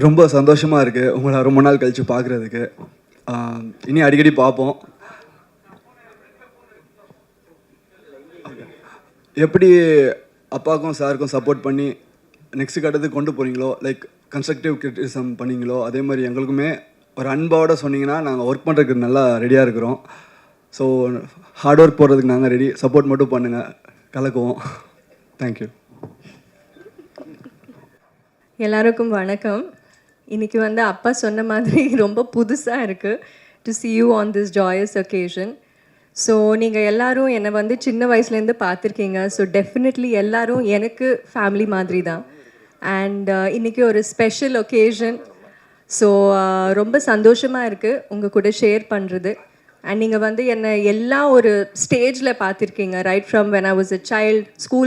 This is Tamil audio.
ரொம்ப சந்தோஷமாக இருக்குது உங்களை ரொம்ப நாள் கழித்து பார்க்குறதுக்கு. இனி அடிக்கடி பார்ப்போம். எப்படி அப்பாவுக்கும் சாருக்கும் சப்போர்ட் பண்ணி நெக்ஸ்ட் கட்டத்துக்கு கொண்டு போகிறீங்களோ, லைக் கன்ஸ்ட்ரக்டிவ் கிரிட்டிசிசம் பண்ணீங்களோ, அதே மாதிரி எங்களுக்குமே ஒரு அன்பாவோட சொன்னீங்கன்னா நாங்கள் ஒர்க் பண்ணுறதுக்கு நல்லா ரெடியாக இருக்கிறோம். ஸோ ஹார்ட் ஒர்க் போடுறதுக்கு நாங்கள் ரெடி. சப்போர்ட் மட்டும் பண்ணுங்கள், கலக்குவோம். தேங்க்யூ. எல்லாருக்கும் வணக்கம். இன்றைக்கி அப்பா சொன்ன மாதிரி ரொம்ப புதுசாக இருக்குது to see you on this joyous occasion. So நீங்கள் எல்லோரும் என்னை சின்ன வயசுலேருந்து பார்த்துருக்கீங்க. ஸோ டெஃபினெட்லி எல்லோரும் எனக்கு ஃபேமிலி மாதிரி தான். அண்ட் இன்றைக்கி ஒரு ஸ்பெஷல் ஒகேஷன். ஸோ ரொம்ப சந்தோஷமாக இருக்குது உங்கள் கூட ஷேர் பண்ணுறது. அண்ட் நீங்கள் என்னை எல்லா ஒரு ஸ்டேஜில் பார்த்துருக்கீங்க, right from when I was a child, school